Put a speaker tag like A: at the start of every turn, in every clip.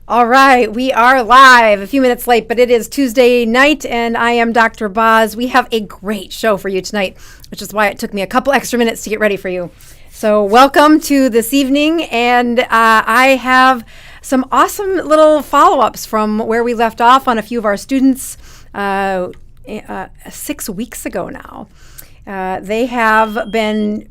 A: All right, we are live, a few minutes late, but it is Tuesday night, and I am Dr. Boz. We have a great show for you tonight, which is why it took me a couple extra minutes to get ready for you. So welcome to this evening, and I have some awesome little follow-ups from where we left off on a few of our students 6 weeks ago now. They have been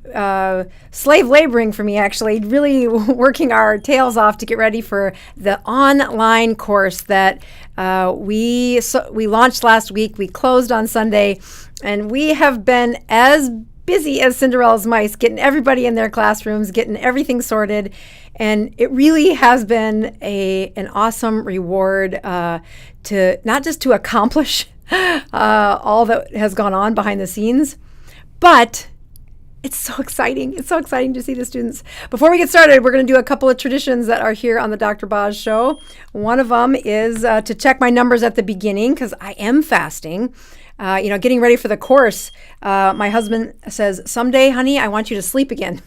A: slave laboring for me, actually, really working our tails off to get ready for the online course that we launched last week. We closed on Sunday, and we have been as busy as Cinderella's mice, getting everybody in their classrooms, getting everything sorted. And it really has been an awesome reward to not just to accomplish all that has gone on behind the scenes, but it's so exciting. It's so exciting to see the students. Before we get started, we're going to do a couple of traditions that are here on the Dr. Boz show. One of them is to check my numbers at the beginning because I am fasting. Getting ready for the course. My husband says, someday, honey, I want you to sleep again.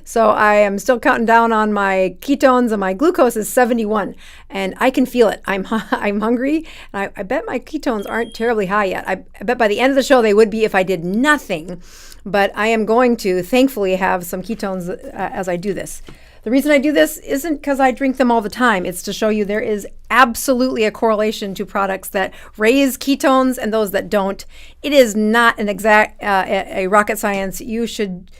A: So I am still counting down on my ketones, and my glucose is 71, and I can feel it. I'm hungry, and I bet my ketones aren't terribly high yet. I bet by the end of the show they would be if I did nothing, but I am going to thankfully have some ketones as I do this. The reason I do this isn't because I drink them all the time. It's to show you there is absolutely a correlation to products that raise ketones and those that don't. It is not an exact a rocket science. You should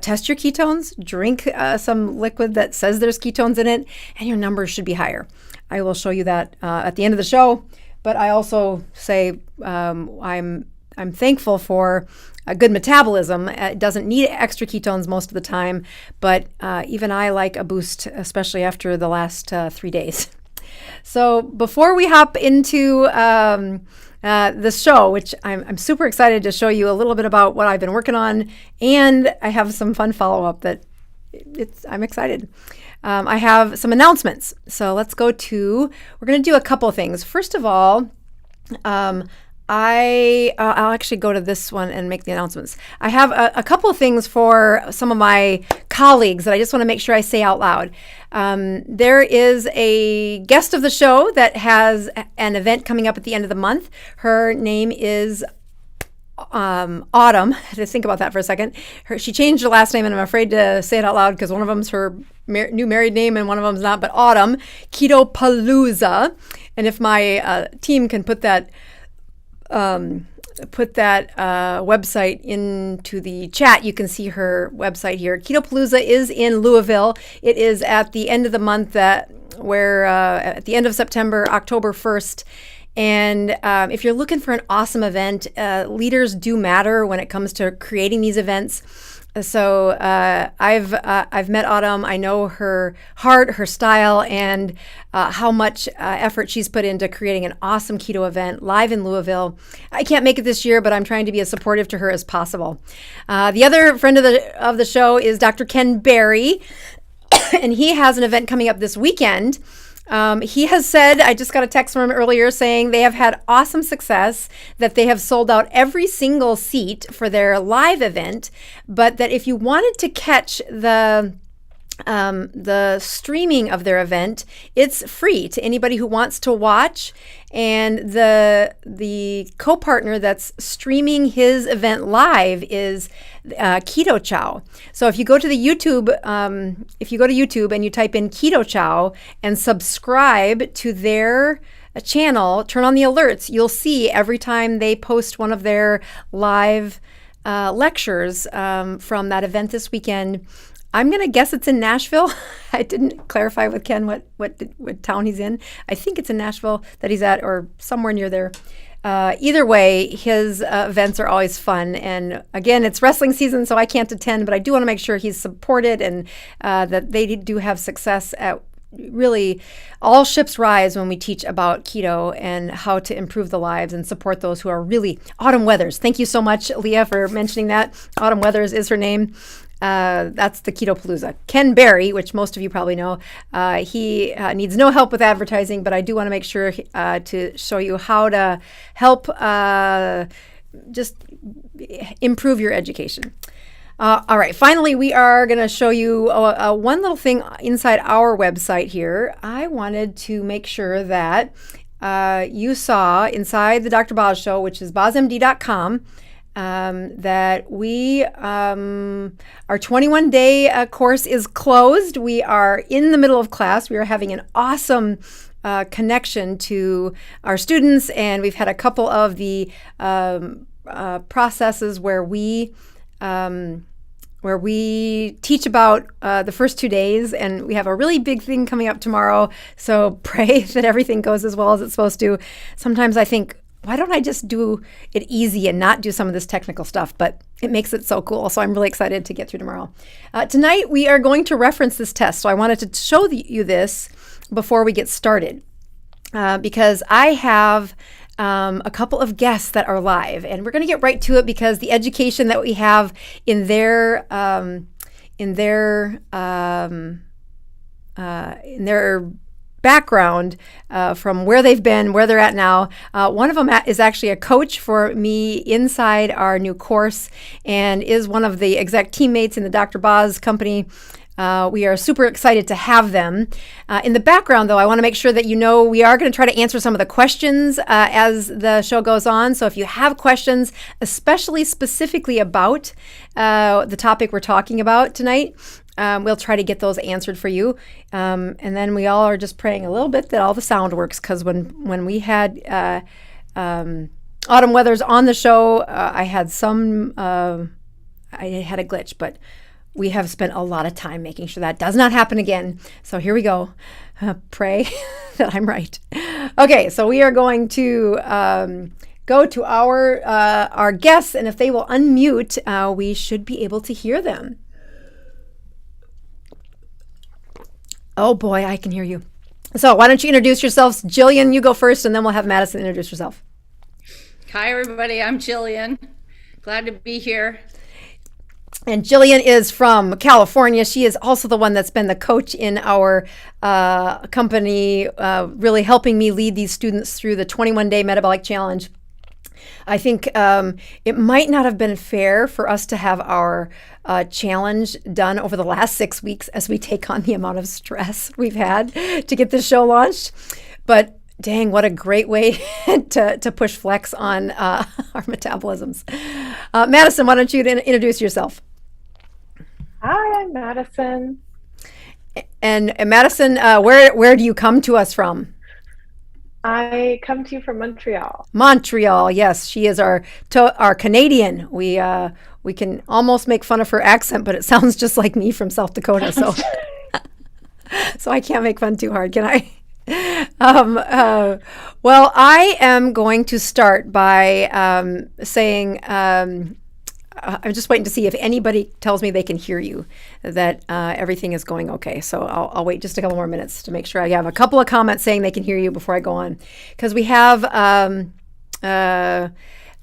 A: test your ketones, drink some liquid that says there's ketones in it, and your numbers should be higher. I will show you that at the end of the show, but I also say I'm thankful for a good metabolism. It doesn't need extra ketones most of the time, but even I like a boost, especially after the last 3 days. So before we hop into the show, which I'm super excited to show you a little bit about what I've been working on, and I have some fun follow-up that I'm excited. I have some announcements. So let's we're going to do a couple of things. First of all, I'll actually go to this one and make the announcements. I have a couple of things for some of my colleagues that I just want to make sure I say out loud. There is a guest of the show that has an event coming up at the end of the month. Her name is Autumn. I had to think about that for a second. She changed her last name, and I'm afraid to say it out loud because one of them's her new married name and one of them's not, but Autumn Keto-Palooza. And if my team can put that website into the chat, you can see her website here. Keto-Palooza is in Louisville. It is at the end of the month, at the end of September, October 1st. And if you're looking for an awesome event, leaders do matter when it comes to creating these events. So I've met Autumn. I know her heart, her style, and how much effort she's put into creating an awesome keto event live in Louisville. I can't make it this year, but I'm trying to be as supportive to her as possible. The other friend of the show is Dr. Ken Berry, and he has an event coming up this weekend. He has said, I just got a text from him earlier saying they have had awesome success, that they have sold out every single seat for their live event, but that if you wanted to catch the streaming of their event, it's free to anybody who wants to watch. And the co-partner that's streaming his event live is Keto Chow. So if you go to the YouTube, and you type in Keto Chow and subscribe to their channel, turn on the alerts, you'll see every time they post one of their live lectures from that event this weekend. I'm going to guess it's in Nashville. I didn't clarify with Ken what town he's in. I think it's in Nashville that he's at, or somewhere near there. Either way, his events are always fun. And again, it's wrestling season, so I can't attend, but I do want to make sure he's supported and that they do have success at. Really, all ships rise when we teach about keto and how to improve the lives and support those who are really. Autumn Weathers. Thank you so much, Leah, for mentioning that. Autumn Weathers is her name. That's the Keto-Palooza. Ken Berry, which most of you probably know, he needs no help with advertising, but I do want to make sure to show you how to help just improve your education. All right. Finally, we are going to show you one little thing inside our website here. I wanted to make sure that you saw inside the Dr. Boz show, which is bozmd.com, that our 21-day course is closed. We are in the middle of class. We are having an awesome connection to our students, and we've had a couple of the processes where we teach about the first 2 days, and we have a really big thing coming up tomorrow. So pray that everything goes as well as it's supposed to. Sometimes I think, why don't I just do it easy and not do some of this technical stuff? But it makes it so cool. So I'm really excited to get through tomorrow. Tonight, we are going to reference this test. So I wanted to show you this before we get started because I have a couple of guests that are live, and we're going to get right to it because the education that we have in their background from where they've been, where they're at now. One of them is actually a coach for me inside our new course and is one of the exec teammates in the Dr. Boz company. We are super excited to have them. In the background, though, I want to make sure that you know we are going to try to answer some of the questions as the show goes on. So if you have questions, especially specifically about the topic we're talking about tonight, we'll try to get those answered for you. And then we all are just praying a little bit that all the sound works, because when we had Autumn Weathers on the show, I had a glitch, but we have spent a lot of time making sure that does not happen again. So here we go. Pray that I'm right. Okay, so we are going to go to our guests, and if they will unmute, we should be able to hear them. Oh boy, I can hear you. So why don't you introduce yourselves? Jillian, you go first, and then we'll have Maddison introduce herself.
B: Hi, everybody. I'm Jillian. Glad to be here.
A: And Jillian is from California. She is also the one that's been the coach in our company, really helping me lead these students through the 21-day metabolic challenge. I think it might not have been fair for us to have our challenge done over the last 6 weeks as we take on the amount of stress we've had to get this show launched. But dang, what a great way to push flex on our metabolisms. Maddison, why don't you introduce yourself?
C: Hi, I'm Maddison.
A: And Maddison, where do you come to us from?
C: I come to you from Montreal.
A: Montreal, yes. She is our Canadian. We can almost make fun of her accent, but it sounds just like me from South Dakota. So, so I can't make fun too hard, can I? Well, I am going to start by saying I'm just waiting to see if anybody tells me they can hear you, that everything is going okay. So I'll wait just a couple more minutes to make sure. I have a couple of comments saying they can hear you before I go on, because we have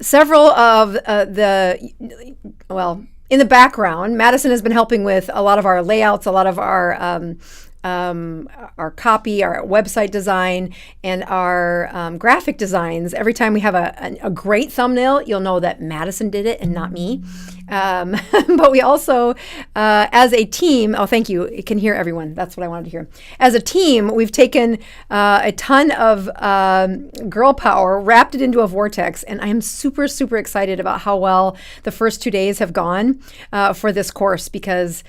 A: several of in the background, Maddison has been helping with a lot of our layouts, a lot of our copy, our website design, and our graphic designs. Every time we have a great thumbnail, you'll know that Maddison did it and not me. But we also, as a team, oh, thank you. You can hear everyone. That's what I wanted to hear. As a team, we've taken a ton of girl power, wrapped it into a vortex, and I am super, super excited about how well the first 2 days have gone for this course, because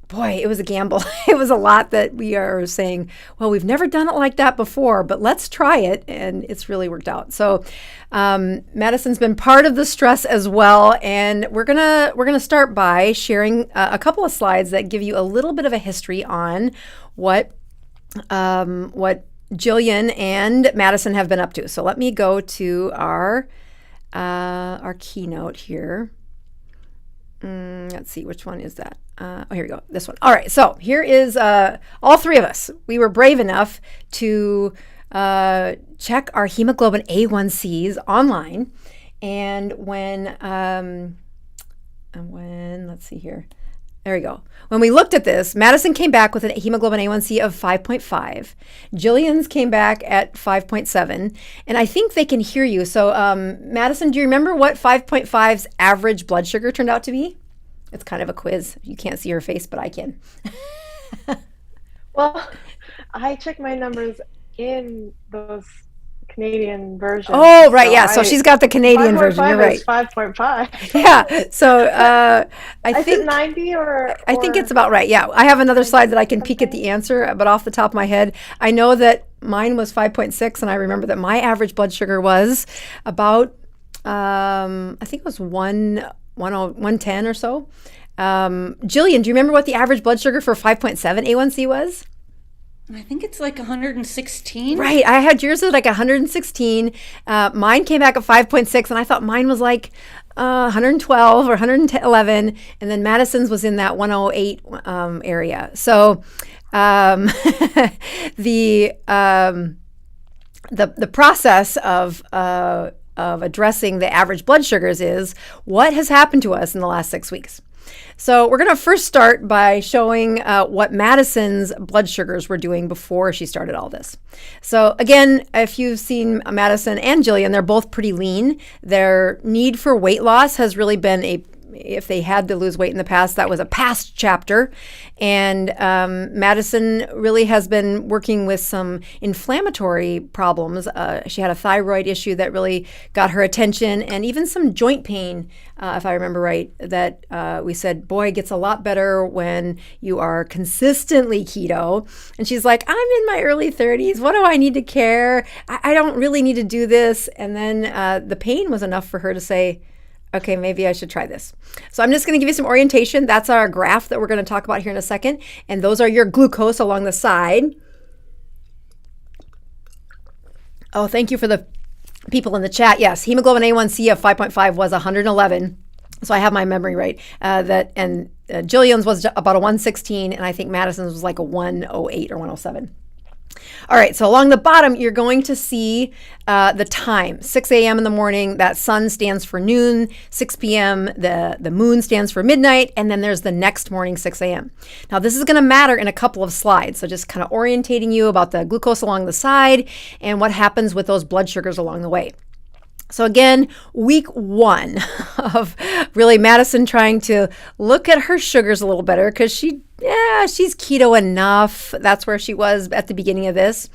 A: boy, it was a gamble. It was a lot that we are saying, well, we've never done it like that before, but let's try it. And it's really worked out. So Maddison's been part of the stress as well. And we're gonna start by sharing a couple of slides that give you a little bit of a history on what Jillian and Maddison have been up to. So let me go to our keynote here. Let's see, which one is that? Here we go, this one. All right, so here is all three of us. We were brave enough to check our hemoglobin A1Cs online, and when let's see here, There we go. When we looked at this, Maddison came back with a hemoglobin A1C of 5.5. Jillian's came back at 5.7. And I think they can hear you. So, Maddison, do you remember what 5.5's average blood sugar turned out to be? It's kind of a quiz. You can't see her face, but I can.
C: Well, I check my numbers in those Canadian versions.
A: Oh, right. Yeah. So she's got the Canadian version. You're right.
C: 5.5.
A: Yeah. So I think
C: 90 or
A: I think it's about right. Yeah. I have another slide that I can peek at the answer, but off the top of my head, I know that mine was 5.6, and I remember that my average blood sugar was about I think it was 110 or so. Jillian, do you remember what the average blood sugar for 5.7 A1C was?
B: I think it's like 116.
A: Right. I had yours at like 116. Mine came back at 5.6, and I thought mine was like 112 or 111. And then Maddison's was in that 108 area. So the process of addressing the average blood sugars is what has happened to us in the last 6 weeks. So we're going to first start by showing what Maddison's blood sugars were doing before she started all this. So again, if you've seen Maddison and Jillian, they're both pretty lean. Their need for weight loss has really been if they had to lose weight in the past, that was a past chapter. And Maddison really has been working with some inflammatory problems. She had a thyroid issue that really got her attention, and even some joint pain, if I remember right, that we said, boy, it gets a lot better when you are consistently keto. And she's like, I'm in my early 30s. What do I need to care? I don't really need to do this. And then the pain was enough for her to say, okay, maybe I should try this. So I'm just going to give you some orientation. That's our graph that we're going to talk about here in a second. And those are your glucose along the side. Oh, thank you for the people in the chat. Yes, hemoglobin A1C of 5.5 was 111. So I have my memory right. Jillian's was about a 116, and I think Maddison's was like a 108 or 107. All right, so along the bottom, you're going to see the time, 6 a.m. in the morning. That sun stands for noon. 6 p.m., the moon stands for midnight. And then there's the next morning, 6 a.m. Now, this is going to matter in a couple of slides. So just kind of orientating you about the glucose along the side and what happens with those blood sugars along the way. So again, week one of really Maddison trying to look at her sugars a little better because she's keto enough. That's where she was at the beginning of this.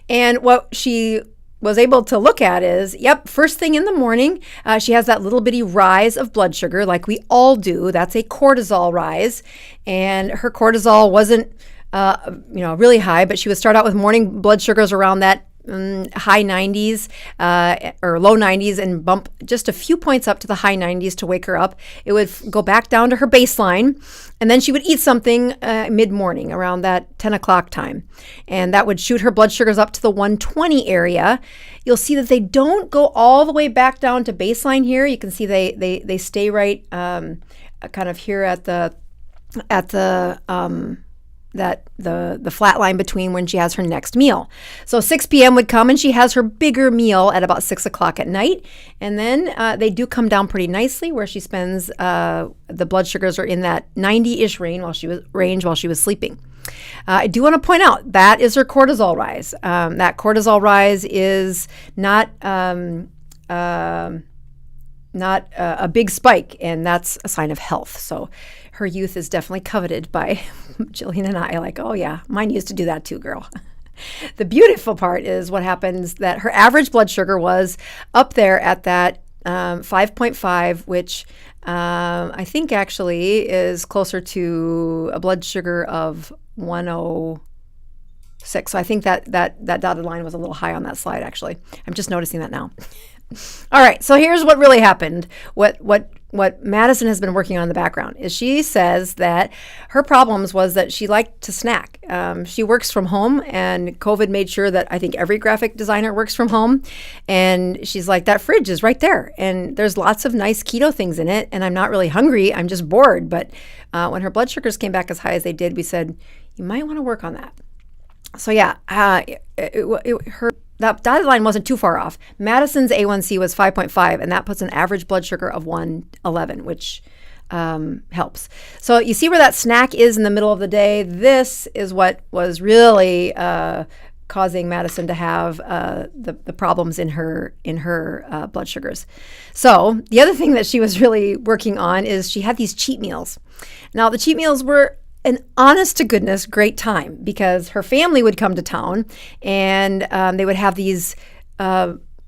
A: And what she was able to look at is, first thing in the morning, she has that little bitty rise of blood sugar like we all do. That's a cortisol rise. And her cortisol wasn't, really high, but she would start out with morning blood sugars around that high 90s or low 90s and bump just a few points up to the high 90s to wake her up. It would go back down to her baseline, and then she would eat something mid-morning around that 10 o'clock time, and that would shoot her blood sugars up to the 120 area. You'll see that they don't go all the way back down to baseline here. You can see they stay right kind of here at the flat line between when she has her next meal. So 6 p.m. would come and she has her bigger meal at about 6 o'clock at night. And then they do come down pretty nicely where she spends, the blood sugars are in that 90-ish range while she was sleeping. I do want to point out that is her cortisol rise. That cortisol rise is not a big spike, and that's a sign of health. So her youth is definitely coveted by Jillian and I. Like, oh yeah, mine used to do that too, girl. The beautiful part is what happens that her average blood sugar was up there at that 5.5, which I think actually is closer to a blood sugar of 106. So I think that dotted line was a little high on that slide, actually. I'm just noticing that now. All right, so here's what really happened. What Maddison has been working on in the background is she says that her problems was that she liked to snack. She works from home, and COVID made sure that I think every graphic designer works from home. And she's like, that fridge is right there, and there's lots of nice keto things in it, and I'm not really hungry. I'm just bored. But when her blood sugars came back as high as they did, we said, you might want to work on that. So yeah, that dotted line wasn't too far off. Maddison's A1C was 5.5, and that puts an average blood sugar of 111, which helps. So you see where that snack is in the middle of the day. This is what was really causing Maddison to have the problems in her blood sugars. So the other thing that she was really working on is she had these cheat meals. Now the cheat meals were an honest to goodness great time because her family would come to town and they would have these.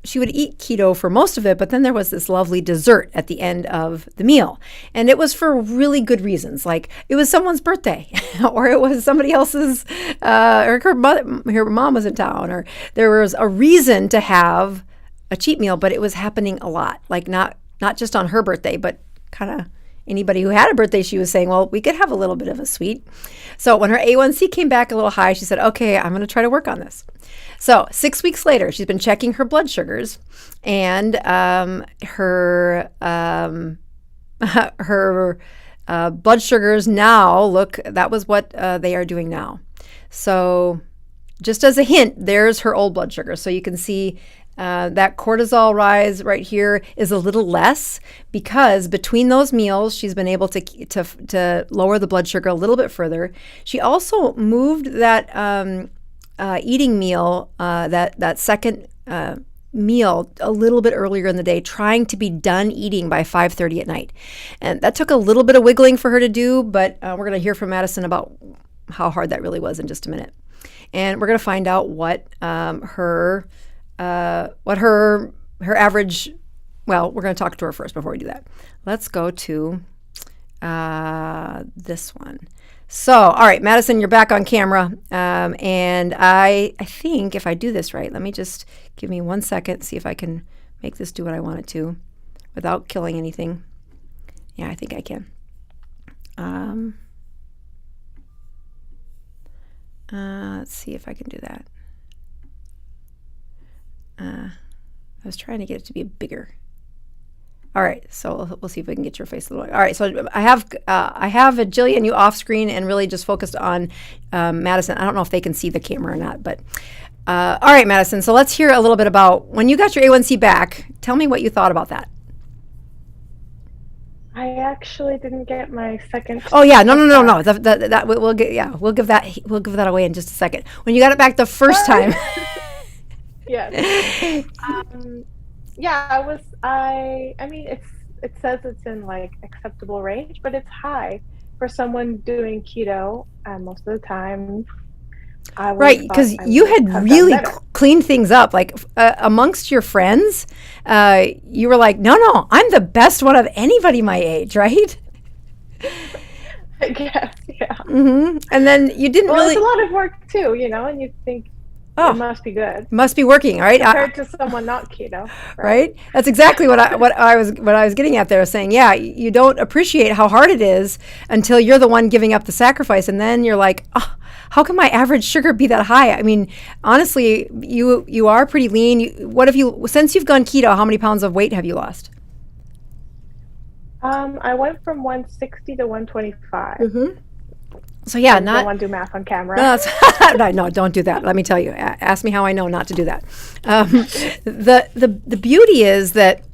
A: She would eat keto for most of it, but then there was this lovely dessert at the end of the meal. And it was for really good reasons. Like it was someone's birthday or it was somebody else's, or her mom was in town, or there was a reason to have a cheat meal, but it was happening a lot. Like not just on her birthday, but kind of anybody who had a birthday, she was saying, well, we could have a little bit of a sweet. So when her A1C came back a little high, she said, okay, I'm going to try to work on this. So 6 weeks later, she's been checking her blood sugars, and her blood sugars now look, that was what they are doing now. So just as a hint, there's her old blood sugar. So you can see that cortisol rise right here is a little less because between those meals, she's been able to lower the blood sugar a little bit further. She also moved that eating meal, that second meal a little bit earlier in the day, trying to be done eating by 5:30 at night. And that took a little bit of wiggling for her to do, but we're going to hear from Maddison about how hard that really was in just a minute. And we're going to find out what her average, well, we're going to talk to her first before we do that. Let's go to this one. So, all right, Maddison, you're back on camera. And I think if I do this right, let me just give me 1 second, see if I can make this do what I want it to without killing anything. Yeah, I think I can. Let's see if I can do that. I was trying to get it to be bigger. All right, so we'll see if we can get your face a little. All right, so I have a Jillian you off screen and really just focused on Maddison. I don't know if they can see the camera or not, but all right, Maddison. So let's hear a little bit about when you got your A1C back. Tell me what you thought about that.
C: I actually didn't get my second.
A: Oh yeah, no. That we'll give that away in just a second. When you got it back the first time.
C: Yes. Yeah, I mean, it says it's in like acceptable range, but it's high for someone doing keto most of the time.
A: Right, because you had really cleaned things up. Like amongst your friends, you were like, no, I'm the best one of anybody my age, right?
C: I guess, yeah.
A: Mm-hmm. And then you didn't really.
C: It's a lot of work too, and you think. Oh, it must be good.
A: Must be working, right?
C: Compared to someone not keto,
A: right? That's exactly what I was getting at there, saying, yeah, you don't appreciate how hard it is until you're the one giving up the sacrifice, and then you're like, oh, how can my average sugar be that high? I mean, honestly, you are pretty lean. Since you've gone keto, how many pounds of weight have you lost?
C: I went from 160 to 125.
A: Mm-hmm. So yeah,
C: I don't want to do math on camera.
A: No, don't do that. Let me tell you. Ask me how I know not to do that. The beauty is that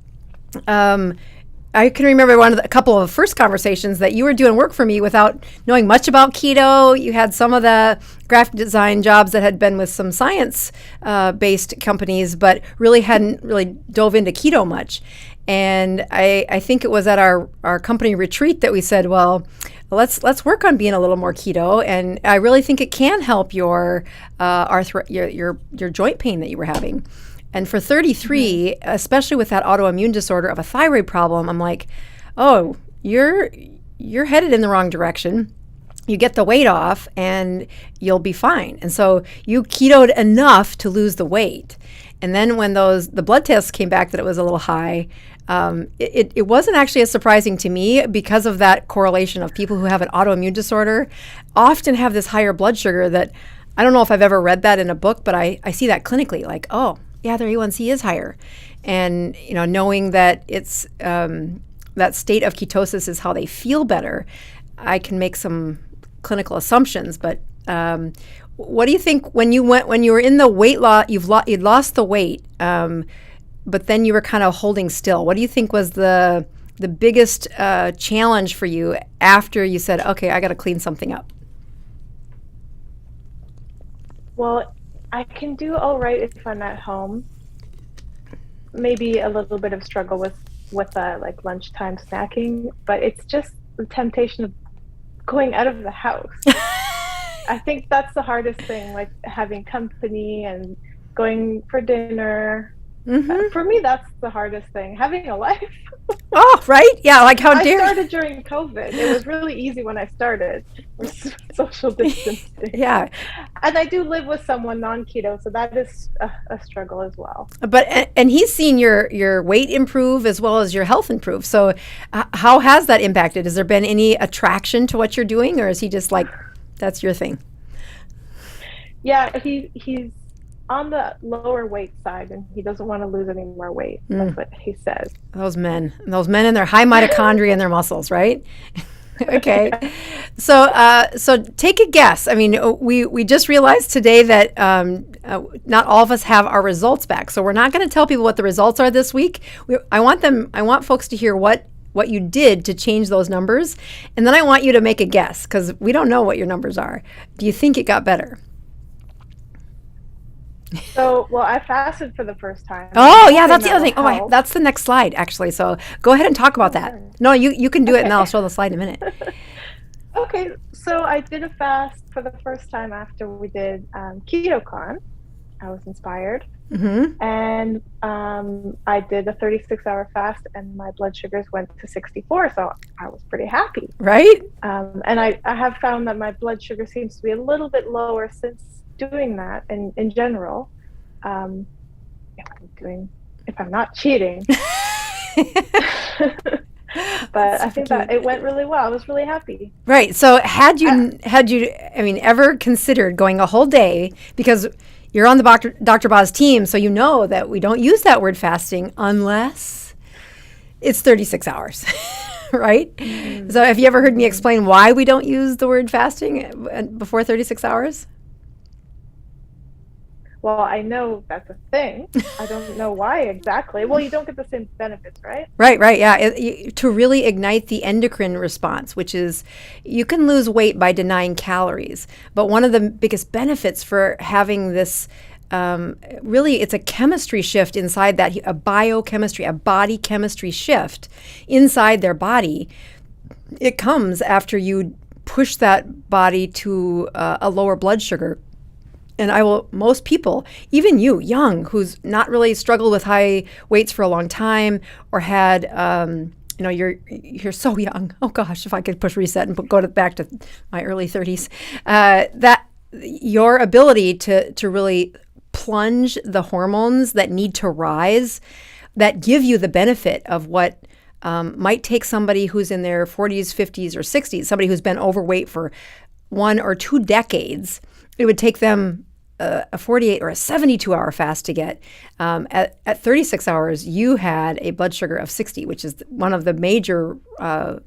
A: I can remember a couple of first conversations that you were doing work for me without knowing much about keto. You had some of the graphic design jobs that had been with some science based companies, but really hadn't really dove into keto much. And I think it was at our company retreat that we said, well, let's work on being a little more keto, and I really think it can help your your joint pain that you were having. And for 33, especially with that autoimmune disorder of a thyroid problem, I'm like, oh, you're headed in the wrong direction. You get the weight off, and you'll be fine. And so you ketoed enough to lose the weight. And then when the blood tests came back that it was a little high, it wasn't actually as surprising to me because of that correlation of people who have an autoimmune disorder often have this higher blood sugar that I don't know if I've ever read that in a book, but I see that clinically, like, oh, yeah, their A1C is higher. And, knowing that it's that state of ketosis is how they feel better, I can make some clinical assumptions. But what do you think when you were in the weight loss, you'd lost the weight, but then you were kind of holding still? What do you think was the the biggest challenge for you after you said, okay, I got to clean something up?
C: Well, I can do all right if I'm at home. Maybe a little bit of struggle with like lunchtime snacking, but it's just the temptation of going out of the house. I think that's the hardest thing, like having company and going for dinner. For me, that's the hardest thing, having a life.
A: Oh, right? Yeah, like how dare
C: I started during COVID. It was really easy when I started with social distancing.
A: Yeah.
C: And I do live with someone non-keto, so that is a struggle as well.
A: But and he's seen your weight improve as well as your health improve. So how has that impacted? Has there been any attraction to what you're doing, or is he just like, that's your thing?
C: Yeah, he's on the lower weight side, and he doesn't want to lose any more weight. That's what he says.
A: Those men and their high mitochondria in their muscles, right? Okay. So take a guess. I mean, we just realized today that not all of us have our results back. So we're not going to tell people what the results are this week. I want folks to hear what you did to change those numbers. And then I want you to make a guess, because we don't know what your numbers are. Do you think it got better?
C: So, well, I fasted for the first time.
A: Oh, yeah, that's the other thing. Oh, that's the next slide, actually. So go ahead and talk about that. No, you can do it, and I'll show the slide in a minute.
C: Okay, so I did a fast for the first time after we did KetoCon. I was inspired. And I did a 36-hour fast, and my blood sugars went to 64, so I was pretty happy.
A: Right?
C: And I have found that my blood sugar seems to be a little bit lower since doing that, and in general, if I'm not cheating. But I think that it went really well. I was really happy.
A: Right. So had you ever considered going a whole day, because you're on the Dr. Boz team, so you know that we don't use that word fasting unless it's 36 hours. Right? So have you ever heard me explain why we don't use the word fasting before 36 hours?
C: Well, I know that's a thing. I don't know why exactly. Well, you don't get the same benefits, right?
A: Right, yeah. To really ignite the endocrine response, which is, you can lose weight by denying calories. But one of the biggest benefits for having this, really, it's a chemistry shift inside that, a biochemistry, a body chemistry shift inside their body. It comes after you push that body to a lower blood sugar. And most people, even you, young, who's not really struggled with high weights for a long time, or had, you're so young. Oh gosh, if I could push reset and go back to my early 30s, that your ability to really plunge the hormones that need to rise, that give you the benefit of what might take somebody who's in their 40s, 50s, or 60s, somebody who's been overweight for 1 or 2 decades. It would take them a 48 or a 72-hour fast to get. At 36 hours, you had a blood sugar of 60, which is one of the major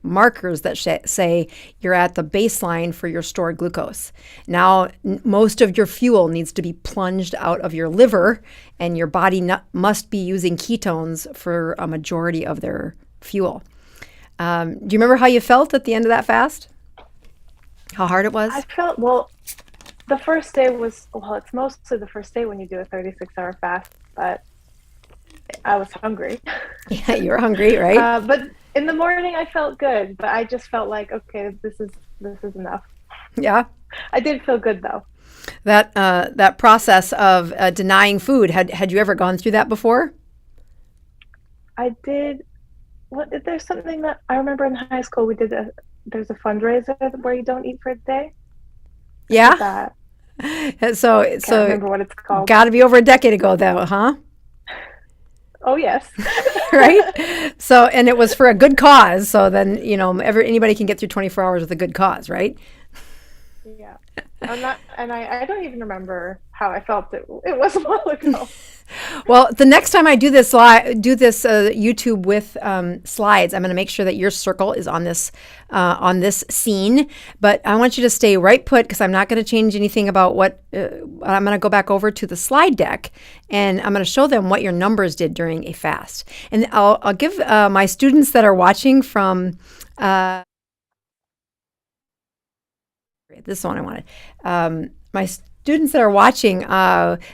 A: markers that say you're at the baseline for your stored glucose. Now, most of your fuel needs to be plunged out of your liver, and your body must be using ketones for a majority of their fuel. Do you remember how you felt at the end of that fast? How hard it was?
C: I felt, well, the first day was, it's mostly the first day when you do a 36-hour fast, but I was hungry.
A: Yeah, you were hungry, right?
C: But in the morning I felt good, but I just felt like, okay, this is enough.
A: Yeah.
C: I did feel good though.
A: That process of denying food, had you ever gone through that before?
C: I did. There's something that I remember in high school, there's a fundraiser where you don't eat for a day.
A: Yeah. So
C: can't remember what it's called.
A: Got to be over a decade ago, though, huh?
C: Oh yes.
A: Right. So, and it was for a good cause. So then, anybody can get through 24 hours with a good cause, right?
C: Yeah. I'm not, and I don't even remember how I felt it was a while ago.
A: Well, the next time I do this YouTube with slides, I'm going to make sure that your circle is on this scene. But I want you to stay right put, because I'm not going to change anything about what I'm going to go back over to the slide deck, and I'm going to show them what your numbers did during a fast. And I'll give my students that are watching from this one I wanted. My students that are watching,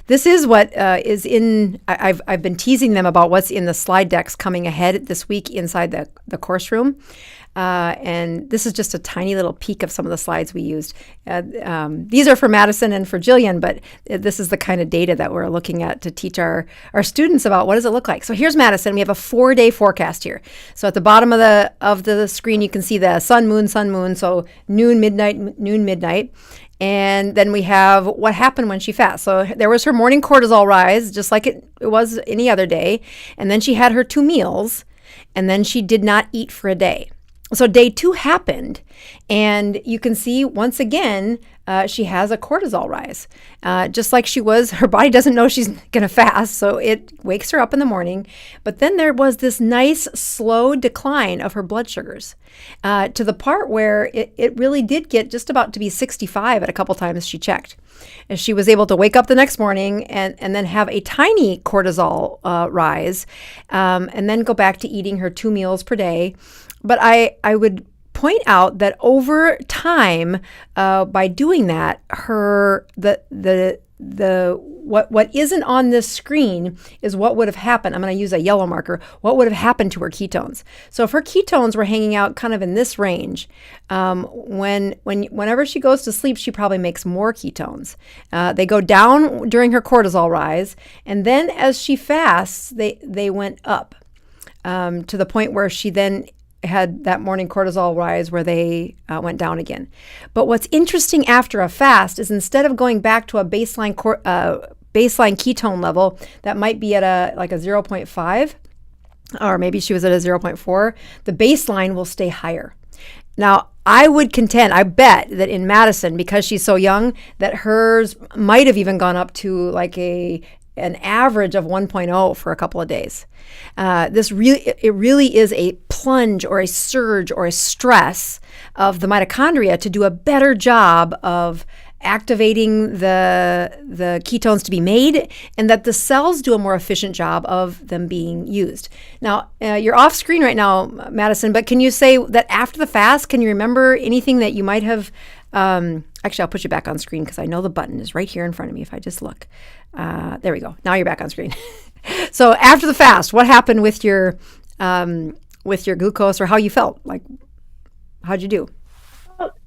A: this is what is in. I've been teasing them about what's in the slide decks coming ahead this week inside the course room. And this is just a tiny little peek of some of the slides we used. These are for Maddison and for Jillian, but this is the kind of data that we're looking at to teach our students about what does it look like. So here's Maddison. We have a 4-day forecast here. So at the bottom of the screen, you can see the sun, moon. So noon, midnight. And then we have what happened when she fasts. So there was her morning cortisol rise, just like it was any other day. And then she had her 2 meals, and then she did not eat for a day. So day 2 happened, and you can see once again, she has a cortisol rise. Just like her body doesn't know she's going to fast, so it wakes her up in the morning. But then there was this nice slow decline of her blood sugars to the part where it really did get just about to be 65 at a couple times she checked. And she was able to wake up the next morning and then have a tiny cortisol rise, and then go back to eating her 2 meals per day. But I would point out that over time, by doing that, what isn't on this screen is what would have happened. I'm going to use a yellow marker. What would have happened to her ketones? So if her ketones were hanging out kind of in this range, whenever she goes to sleep, she probably makes more ketones. They go down during her cortisol rise, and then as she fasts, they went up to the point where she then had that morning cortisol rise where they went down again. But what's interesting after a fast is instead of going back to a baseline ketone level that might be at a 0.5, or maybe she was at a 0.4, the baseline will stay higher. Now, I bet that in Maddison, because she's so young, that hers might have even gone up to like an average of 1.0 for a couple of days. It really is a plunge or a surge or a stress of the mitochondria to do a better job of activating the ketones to be made, and that the cells do a more efficient job of them being used. Now, you're off screen right now, Maddison, but can you say that after the fast, can you remember anything that you might have, actually, I'll put you back on screen because I know the button is right here in front of me if I just look. There we go. Now you're back on screen. So after the fast, what happened with your glucose, or how you felt? Like, how'd you do?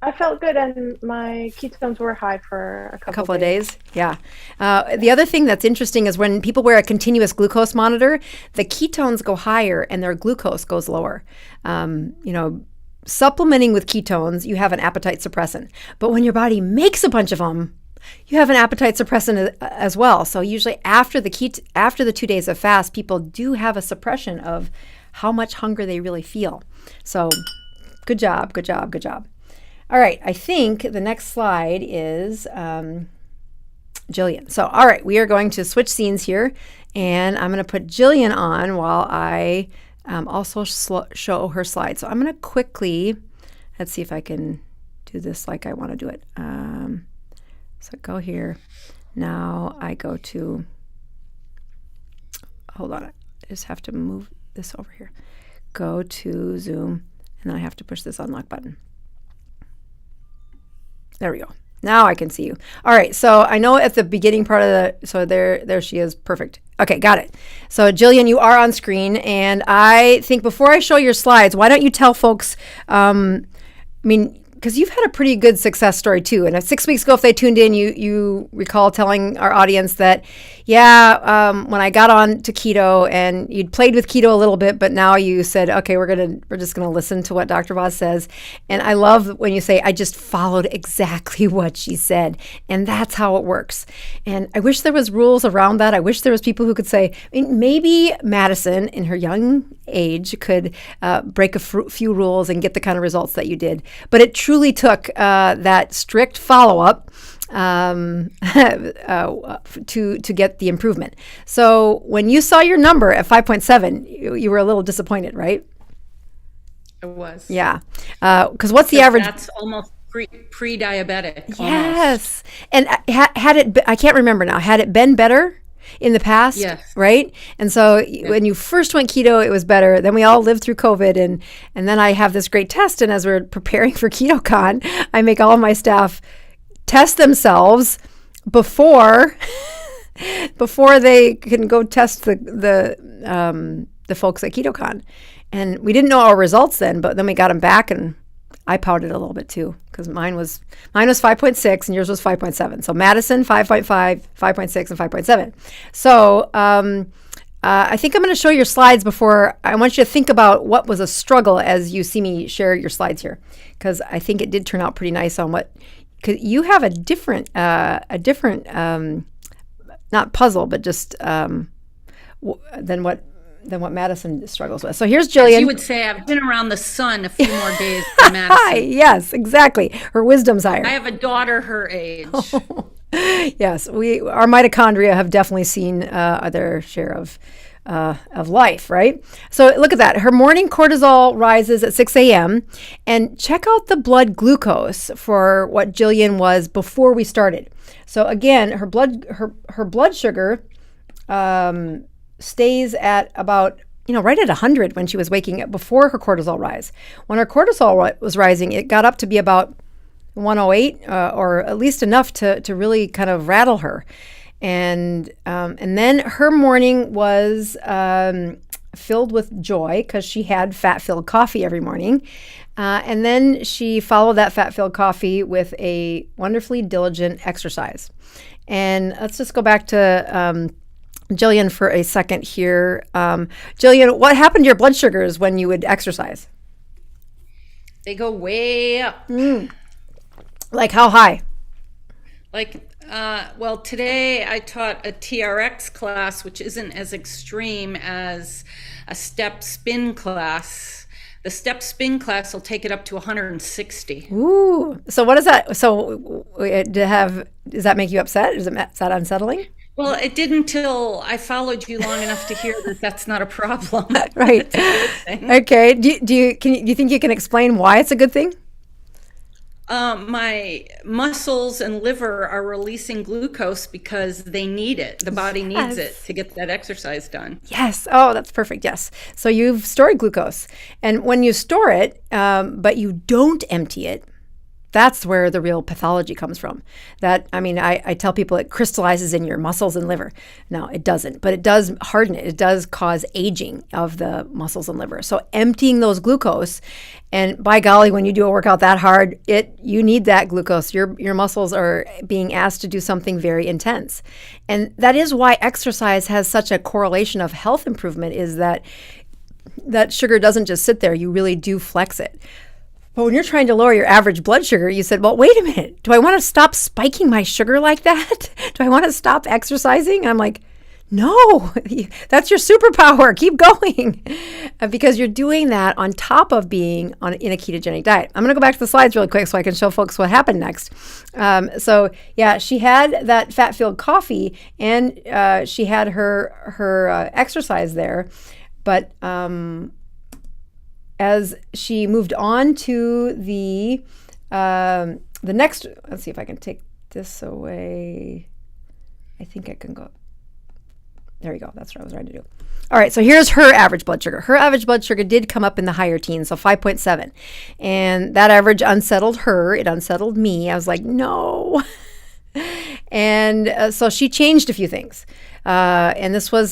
C: I felt good, and my ketones were high for a couple
A: of days. Yeah. The other thing that's interesting is when people wear a continuous glucose monitor, the ketones go higher and their glucose goes lower. Supplementing with ketones, you have an appetite suppressant. But when your body makes a bunch of them, you have an appetite suppressant as well. So usually after the 2 days of fast, people do have a suppression of how much hunger they really feel. So good job. All right, I think the next slide is Jillian. So, all right, we are going to switch scenes here, and I'm going to put Jillian on while I also show her slide. So I'm going to quickly, let's see if I can do this like I want to do it. So go here. Now I go to, hold on, I just have to move this over here. Go to Zoom, and then I have to push this unlock button. There we go. Now I can see you. All right. So I know at the beginning part of so there she is. Perfect. Okay. Got it. So Jillian, you are on screen. And I think before I show your slides, why don't you tell folks, because you've had a pretty good success story too. And 6 weeks ago, if they tuned in, you recall telling our audience that, when I got on to keto and you'd played with keto a little bit, but now you said, okay, we're just gonna listen to what Dr. Boz says. And I love when you say, I just followed exactly what she said, and that's how it works. And I wish there was rules around that. I wish there was people who could say, maybe Maddison, in her young age, could break a few rules and get the kind of results that you did. But it truly took that strict follow-up to get the improvement. So when you saw your number at 5.7, you were a little disappointed, right?
B: I was.
A: Yeah. Because what's the average?
B: That's almost pre-diabetic.
A: Yes. And had it, I can't remember now, had it been better in the past?
B: Yes.
A: Right? And so when you first went keto, it was better. Then we all lived through COVID. And then I have this great test. And as we're preparing for KetoCon, I make all of my staff test themselves before they can go test the folks at KetoCon. And we didn't know our results then, but then we got them back, and I pouted a little bit too, because mine was 5.6 and yours was 5.7. So Maddison 5.5, 5.6, and 5.7. So I think I'm going to show your slides before. I want you to think about what was a struggle as you see me share your slides here, because I think it did turn out pretty nice on what. Because you have a different not puzzle, but just than what Maddison struggles with. So here's Jillian.
B: As you would say, I've been around the sun a few more days than Maddison.
A: Yes, exactly. Her wisdom's higher.
B: I have a daughter her age.
A: Yes, our mitochondria have definitely seen their share of life, right? So look at that. Her morning cortisol rises at 6 a.m. And check out the blood glucose for what Jillian was before we started. So again, her blood sugar stays at about, right at 100 when she was waking up before her cortisol rise. When her cortisol was rising, it got up to be about 108 or at least enough to really kind of rattle her. And then her morning was filled with joy because she had fat-filled coffee every morning. And then she followed that fat-filled coffee with a wonderfully diligent exercise. And let's just go back to Jillian for a second here. Jillian, what happened to your blood sugars when you would exercise?
B: They go way up.
A: Like how high?
B: Well, today I taught a TRX class, which isn't as extreme as a step spin class. The step spin class will take it up to 160.
A: Ooh. So what is that? So does that make you upset? Is that unsettling?
B: Well, it didn't until I followed you long enough to hear that that's not a problem.
A: Right. Okay. Do you think you can explain why it's a good thing?
B: My muscles and liver are releasing glucose because they need it. The body needs it to get that exercise done. Yes.
A: Oh, that's perfect. Yes. So you've stored glucose. And when you store it, but you don't empty it, that's where the real pathology comes from. I tell people it crystallizes in your muscles and liver. No, it doesn't, but it does harden it. It does cause aging of the muscles and liver. So emptying those glucose, and by golly, when you do a workout that hard, you need that glucose. Your muscles are being asked to do something very intense. And that is why exercise has such a correlation of health improvement, is that sugar doesn't just sit there. You really do flex it. But when you're trying to lower your average blood sugar, you said, well, wait a minute. Do I want to stop spiking my sugar like that? Do I want to stop exercising? And I'm like, no, that's your superpower. Keep going. Because you're doing that on top of being in a ketogenic diet. I'm going to go back to the slides really quick so I can show folks what happened next. She had that fat-filled coffee, and she had her exercise there. But as she moved on to the next, let's see if I can take this away. I think I can go. There we go. That's what I was trying to do. All right. So here's her average blood sugar. Her average blood sugar did come up in the higher teens, so 5.7. And that average unsettled her. It unsettled me. I was like, no. And so she changed a few things. And this was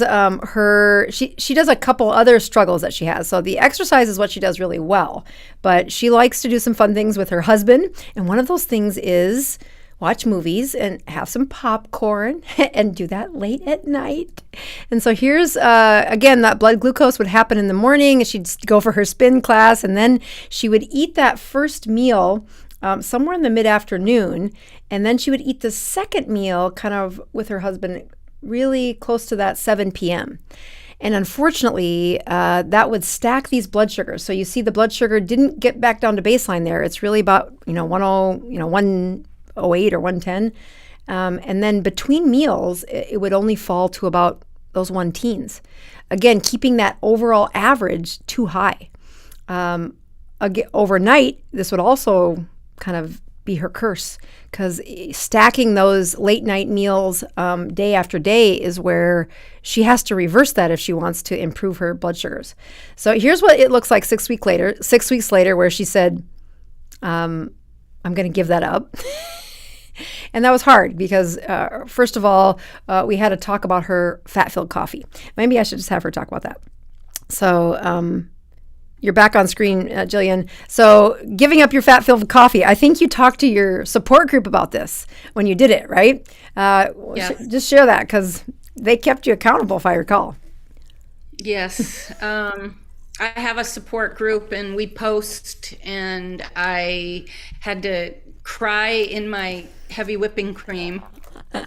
A: she does a couple other struggles that she has. So the exercise is what she does really well, but she likes to do some fun things with her husband. And one of those things is watch movies and have some popcorn and do that late at night. And so here's, again, that blood glucose would happen in the morning. She'd go for her spin class, and then she would eat that first meal somewhere in the mid-afternoon. And then she would eat the second meal kind of with her husband really close to that 7 p.m. And unfortunately, that would stack these blood sugars. So you see the blood sugar didn't get back down to baseline there. It's really about, 108 or 110. And then between meals, it would only fall to about those 110s. Again, keeping that overall average too high. Again, overnight, this would also kind of be her curse, because stacking those late night meals day after day is where she has to reverse that if she wants to improve her blood sugars. So here's what it looks like 6 weeks later, where she said, I'm going to give that up. And that was hard because, first of all, we had to talk about her fat-filled coffee. Maybe I should just have her talk about that. So you're back on screen, Jillian. So giving up your fat-filled coffee, I think you talked to your support group about this when you did it, right?
B: Yeah.
A: Just share that, because they kept you accountable, if I recall.
B: Yes. I have a support group, and we post, and I had to cry in my heavy whipping cream.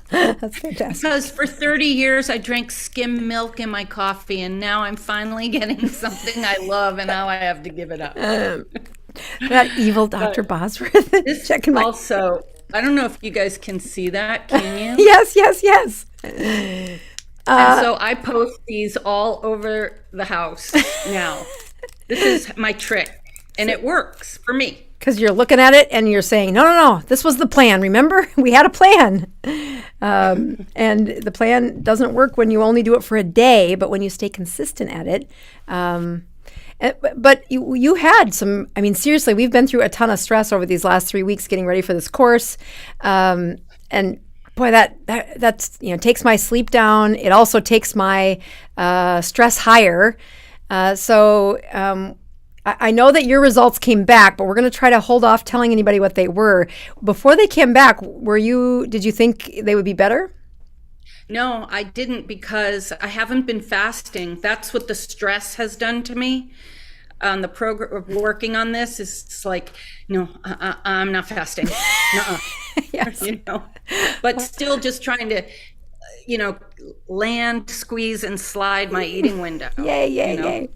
A: That's fantastic.
B: Because for 30 years I drank skim milk in my coffee, and now I'm finally getting something I love, and now I have to give it up.
A: That evil Dr. Bosworth.
B: This also, I don't know if you guys can see that, can you?
A: Yes.
B: And so I post these all over the house now. This is my trick, and it works for me.
A: Because you're looking at it and you're saying, no, this was the plan. Remember, we had a plan. And the plan doesn't work when you only do it for a day, but when you stay consistent at it. But you had some, I mean, seriously, we've been through a ton of stress over these last 3 weeks getting ready for this course. And boy, that's, takes my sleep down. It also takes my stress higher. I know that your results came back, but we're going to try to hold off telling anybody what they were. Before they came back, did you think they would be better?
B: No, I didn't, because I haven't been fasting. That's what the stress has done to me. The program of working on this is like, no, I'm not fasting. Nuh-uh.
A: Yes.
B: But still just trying to, land, squeeze, and slide my eating window.
A: Yay.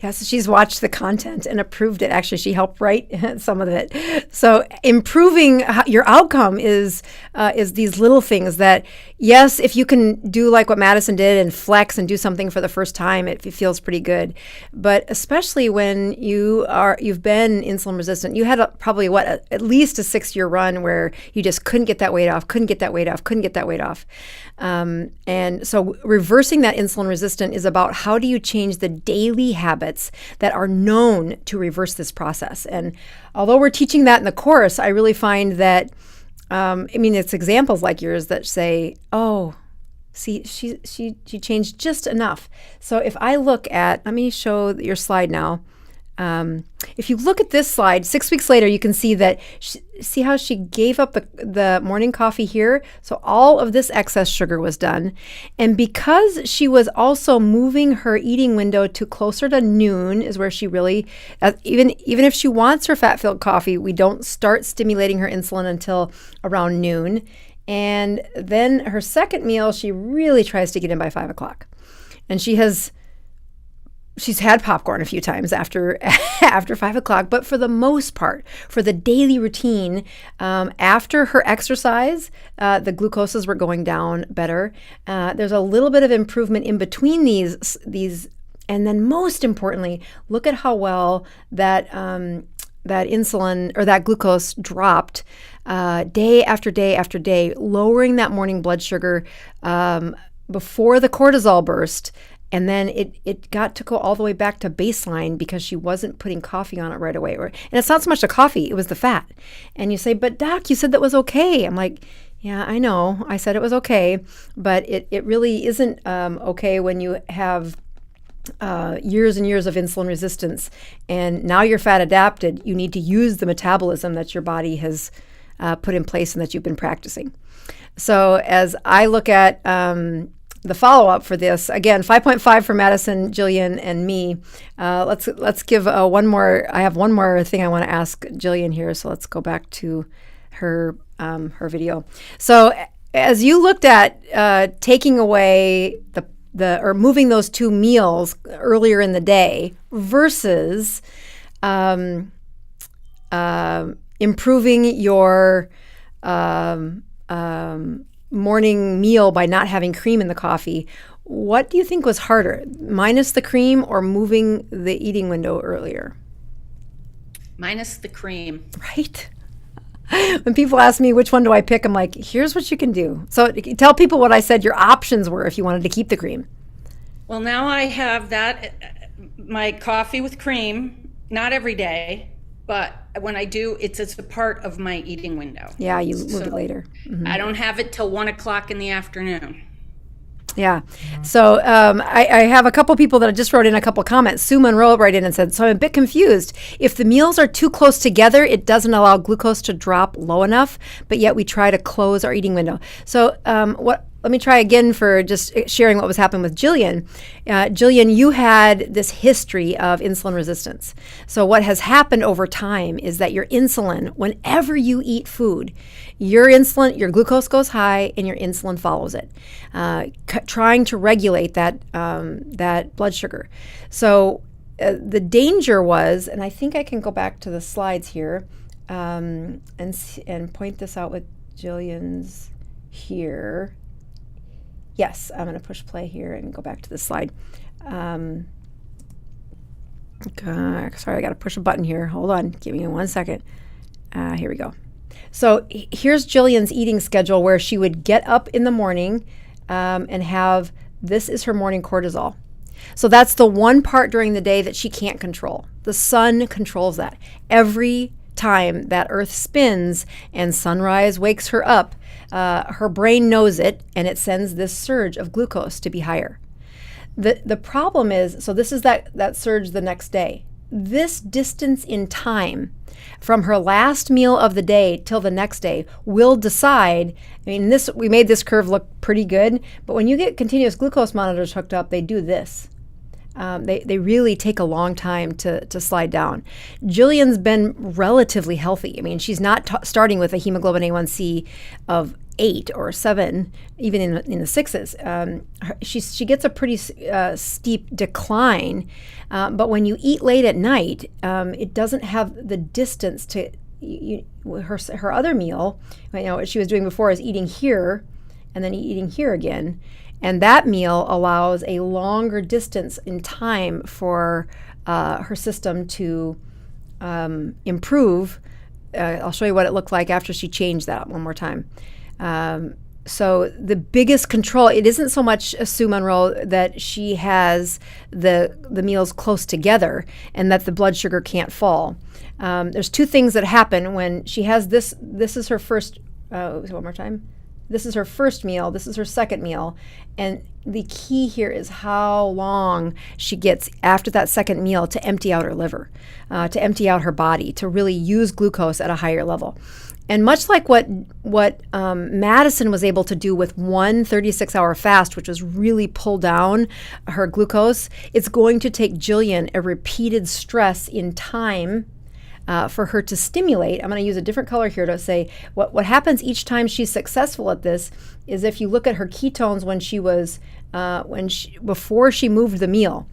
A: Yes, she's watched the content and approved it. Actually, she helped write some of it. So improving your outcome is these little things that, yes, if you can do like what Maddison did and flex and do something for the first time, it feels pretty good. But especially when you've been insulin resistant, you had probably at least a 6-year run where you just couldn't get that weight off. And so reversing that insulin resistance is about how do you change the daily habits that are known to reverse this process. And although we're teaching that in the course, I really find that, it's examples like yours that say, oh, see, she changed just enough. So if I look at, let me show your slide now. If you look at this slide, 6 weeks later, you can see that, see how she gave up the morning coffee here? So all of this excess sugar was done. And because she was also moving her eating window to closer to noon is where she really, even if she wants her fat-filled coffee, we don't start stimulating her insulin until around noon. And then her second meal, she really tries to get in by 5 o'clock. And she's had popcorn a few times after 5 o'clock, but for the most part, for the daily routine, after her exercise, the glucoses were going down better. There's a little bit of improvement in between these, and then most importantly, look at how well that insulin or that glucose dropped day after day after day, lowering that morning blood sugar before the cortisol burst. And then it got to go all the way back to baseline because she wasn't putting coffee on it right away. And it's not so much the coffee, it was the fat. And you say, but doc, you said that was okay. I'm like, yeah, I know. I said it was okay, but it really isn't okay when you have years and years of insulin resistance. And now you're fat adapted. You need to use the metabolism that your body has put in place and that you've been practicing. So as I look at the follow-up for this, again, 5.5 for Maddison, Jillian, and me. Let's give one more. I have one more thing I want to ask Jillian here. So let's go back to her video. So as you looked at taking away or moving those 2 meals earlier in the day versus improving your morning meal by not having cream in the coffee. What do you think was harder, minus the cream or moving the eating window earlier?
B: Minus the cream.
A: Right? When people ask me which one do I pick, I'm like, here's what you can do. So tell people what I said your options were if you wanted to keep the cream.
B: Well, now I have my coffee with cream, not every day, but when I do, it's a part of my eating window.
A: Yeah, you move it later. Mm-hmm.
B: I don't have it till 1 o'clock in the afternoon.
A: Yeah. So I have a couple people that just wrote in a couple comments. Sue Monroe wrote in and said, so I'm a bit confused. If the meals are too close together, it doesn't allow glucose to drop low enough, but yet we try to close our eating window. So let me try again for just sharing what was happening with Jillian. Jillian, you had this history of insulin resistance. So what has happened over time is that your insulin, whenever you eat food, your glucose goes high and your insulin follows it, trying to regulate that blood sugar. So the danger was, and I think I can go back to the slides here and point this out with Jillian's here. Yes, I'm going to push play here and go back to the slide. Sorry, I got to push a button here. Hold on. Give me 1 second. Here we go. So here's Jillian's eating schedule where she would get up in the morning and this is her morning cortisol. So that's the one part during the day that she can't control. The sun controls that. Every time that Earth spins and sunrise wakes her up, her brain knows it, and it sends this surge of glucose to be higher. The problem is, so this is that surge the next day. This distance in time from her last meal of the day till the next day will decide. I mean, we made this curve look pretty good, but when you get continuous glucose monitors hooked up, they do this. They really take a long time to slide down. Jillian's been relatively healthy. I mean, she's not starting with a hemoglobin A1C of 8 or 7, even in the 6s. She gets a pretty steep decline, but when you eat late at night, it doesn't have the distance to her other meal. What she was doing before is eating here and then eating here again. And that meal allows a longer distance in time for her system to improve. I'll show you what it looked like after she changed that one more time. So the biggest control, it isn't so much Sue Monroe that she has the meals close together and that the blood sugar can't fall. There's two things that happen when she has this. This is her first, one more time. This is her first meal. This is her second meal. And the key here is how long she gets after that second meal to empty out her liver, to empty out her body, to really use glucose at a higher level. And much like what Maddison was able to do with one 36-hour fast, which was really pull down her glucose, it's going to take Jillian a repeated stress in time for her to stimulate. I'm going to use a different color here to say what happens each time she's successful at this is if you look at her ketones when she was before she moved the meal,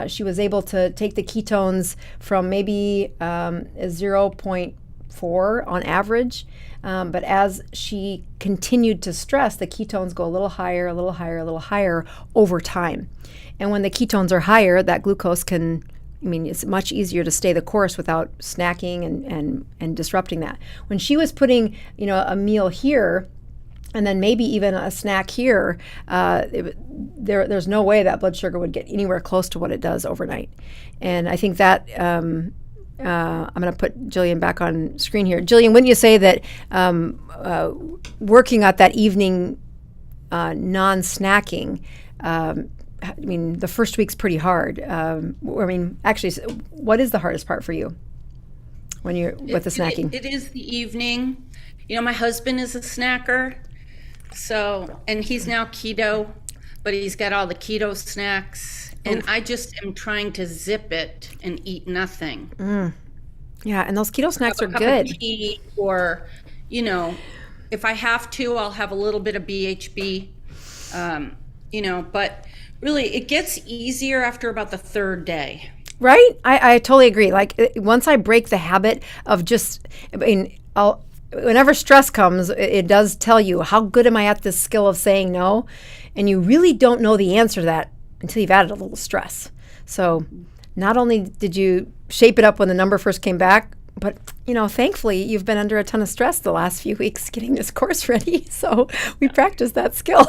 A: she was able to take the ketones from maybe 0.4 on average, but as she continued to stress, the ketones go a little higher, a little higher, a little higher over time. And when the ketones are higher, that glucose it's much easier to stay the course without snacking and disrupting that. When she was putting, a meal here and then maybe even a snack here, there's no way that blood sugar would get anywhere close to what it does overnight. And I think that I'm going to put Jillian back on screen here. Jillian, wouldn't you say that working at that evening non-snacking, the first week's pretty hard. Actually, what is the hardest part for you when you're with the snacking?
B: It is the evening. My husband is a snacker, and he's now keto, but he's got all the keto snacks, and I just am trying to zip it and eat nothing.
A: Yeah, and those keto snacks are
B: Cup
A: good.
B: Of tea, or, if I have to, I'll have a little bit of BHB, but really, it gets easier after about the third day. Right?
A: I totally agree. Like once I break the habit of whenever stress comes, it does tell you, how good am I at this skill of saying no? And you really don't know the answer to that until you've added a little stress. So not only did you shape it up when the number first came back, but, thankfully you've been under a ton of stress the last few weeks getting this course ready. So we practiced that skill.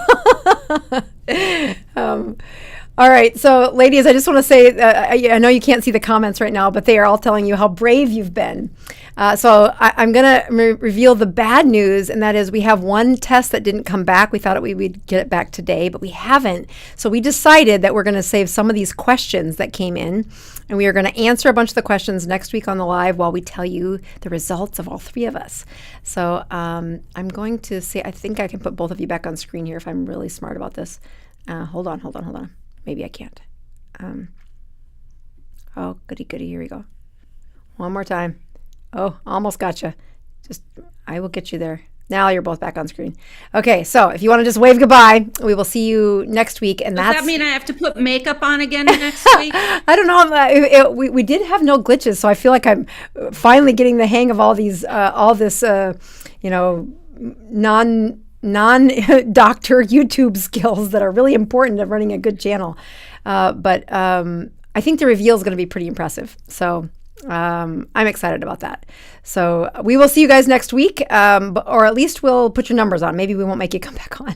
A: All right. So ladies, I just want to say, I know you can't see the comments right now, but they are all telling you how brave you've been. So I'm going to reveal the bad news, and that is we have one test that didn't come back. We thought we would get it back today, but we haven't. So we decided that we're going to save some of these questions that came in, and we are going to answer a bunch of the questions next week on the live while we tell you the results of all three of us. So I'm going to say, I think I can put both of you back on screen here if I'm really smart about this. Hold on. Maybe I can't. Oh, goody. Here we go. One more time. Oh, almost gotcha. I will get you there. Now you're both back on screen. Okay, so if you want to just wave goodbye, we will see you next week. And
B: Does that mean I have to put makeup on again next week?
A: I don't know. We did have no glitches, so I feel like I'm finally getting the hang of all this, non-doctor YouTube skills that are really important to running a good channel. But I think the reveal is going to be pretty impressive. So I'm excited about that. So we will see you guys next week, or at least we'll put your numbers on. Maybe we won't make you come back on.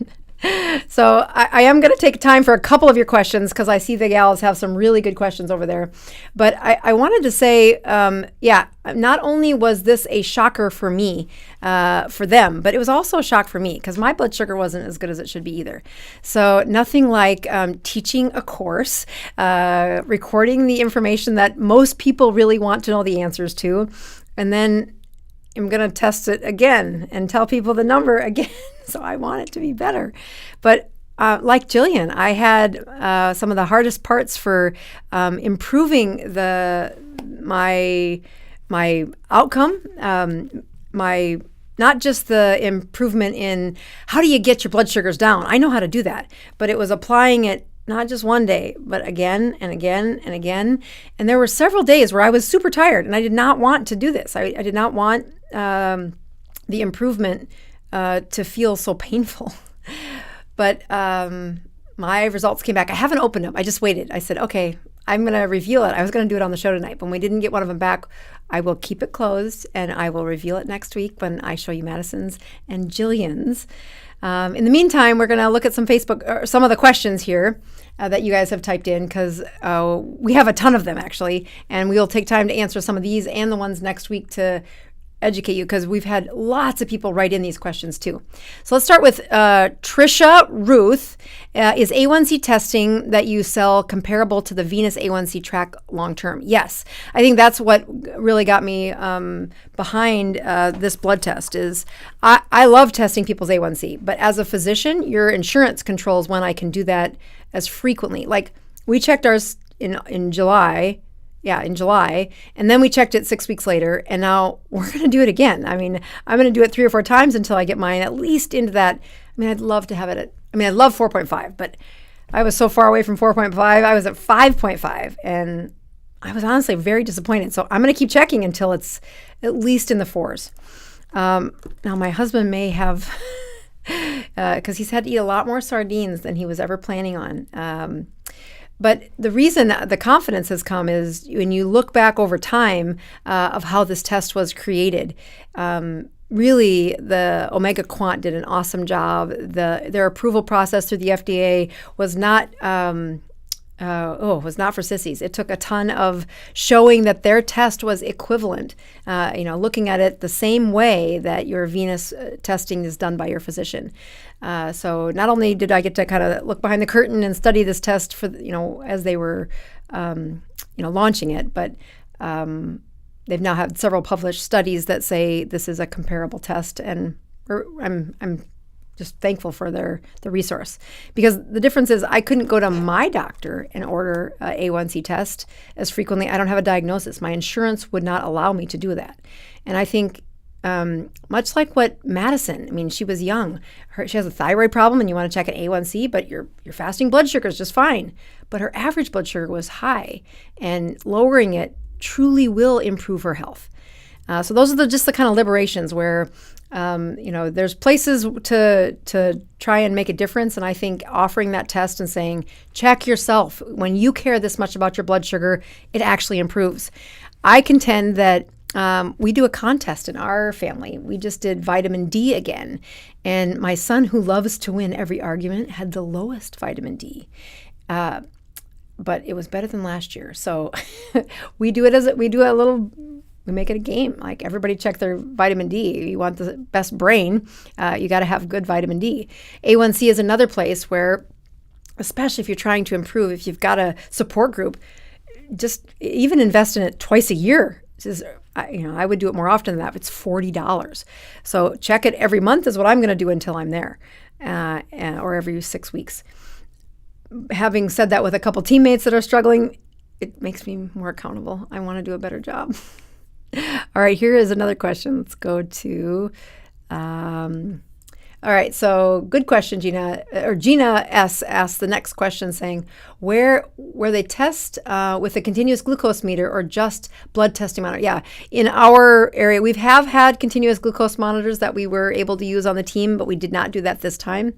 A: So I am going to take time for a couple of your questions because I see the gals have some really good questions over there. But I wanted to say, not only was this a shocker for me, for them, but it was also a shock for me because my blood sugar wasn't as good as it should be either. So nothing like teaching a course, recording the information that most people really want to know the answers to, and then I'm going to test it again and tell people the number again. So I want it to be better. But like Jillian, I had some of the hardest parts for improving my outcome, not just the improvement in how do you get your blood sugars down. I know how to do that, but it was applying it not just one day, but again and again and again. And there were several days where I was super tired and I did not want to do this. I did not want the improvement to feel so painful. But my results came back. I haven't opened them. I just waited. I said, okay, I'm going to reveal it. I was going to do it on the show tonight, but when we didn't get one of them back, I will keep it closed and I will reveal it next week when I show you Maddison's and Jillian's. In the meantime, we're going to look at some of the questions here that you guys have typed in because we have a ton of them actually, and we will take time to answer some of these and the ones next week to educate you because we've had lots of people write in these questions too. So let's start with Trisha Ruth. Is A1C testing that you sell comparable to the venous A1C track long term? Yes. I think that's what really got me behind this blood test is I love testing people's A1C, but as a physician, your insurance controls when I can do that as frequently. Like we checked ours in July. Yeah, in July. And then we checked it 6 weeks later, and now we're going to do it again. I mean, I'm going to do it 3 or 4 times until I get mine at least into that. I mean, I'd love to have it I love 4.5, but I was so far away from 4.5. I was at 5.5, and I was honestly very disappointed. So I'm going to keep checking until it's at least in the 4s. Now, my husband may have, because he's had to eat a lot more sardines than he was ever planning on. But the reason the confidence has come is when you look back over time of how this test was created. Really, the Omega Quant did an awesome job. Their approval process through the FDA was not for sissies. It took a ton of showing that their test was equivalent, looking at it the same way that your venous testing is done by your physician. So not only did I get to kind of look behind the curtain and study this test for, as they were, launching it, but they've now had several published studies that say this is a comparable test, and I'm just thankful for the resource, because the difference is I couldn't go to my doctor and order a A1C test as frequently. I don't have a diagnosis. My insurance would not allow me to do that. And I think much like what Maddison, she was young. She has a thyroid problem and you want to check an A1C, but your fasting blood sugar is just fine. But her average blood sugar was high, and lowering it truly will improve her health. So those are just the kind of liberations where, there's places to try and make a difference. And I think offering that test and saying, check yourself. When you care this much about your blood sugar, it actually improves. I contend that we do a contest in our family. We just did vitamin D again. And my son, who loves to win every argument, had the lowest vitamin D. But it was better than last year. So we make it a game. Like, everybody check their vitamin D. You want the best brain, you got to have good vitamin D. A1C is another place where, especially if you're trying to improve, if you've got a support group, just even invest in it twice a year. I would do it more often than that. It's $40. So check it every month is what I'm going to do until I'm there, or every 6 weeks. Having said that, with a couple teammates that are struggling, it makes me more accountable. I want to do a better job. All right, here is another question. Let's go to, all right, so good question, Gina. Gina S. asked the next question saying, where they test with a continuous glucose meter or just blood testing monitor? Yeah, in our area, we have had continuous glucose monitors that we were able to use on the team, but we did not do that this time.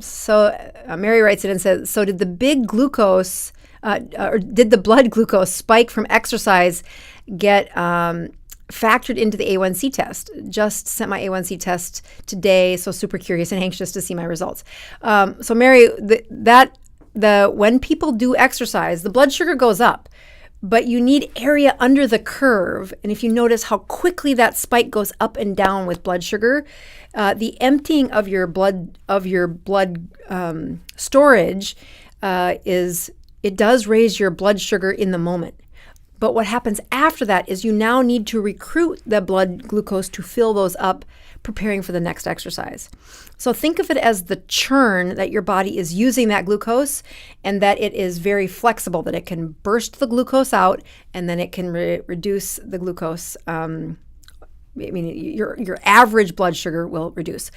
A: So Mary writes it and says, so did the big glucose, or did the blood glucose spike from exercise get factored into the A1C test? Just sent my A1C test today, so super curious and anxious to see my results. So Mary, when people do exercise, the blood sugar goes up, but you need area under the curve. And if you notice how quickly that spike goes up and down with blood sugar, the emptying of your blood storage it does raise your blood sugar in the moment. But what happens after that is you now need to recruit the blood glucose to fill those up, preparing for the next exercise. So think of it as the churn that your body is using that glucose, and that it is very flexible, that it can burst the glucose out and then it can reduce the glucose. Your average blood sugar will reduce.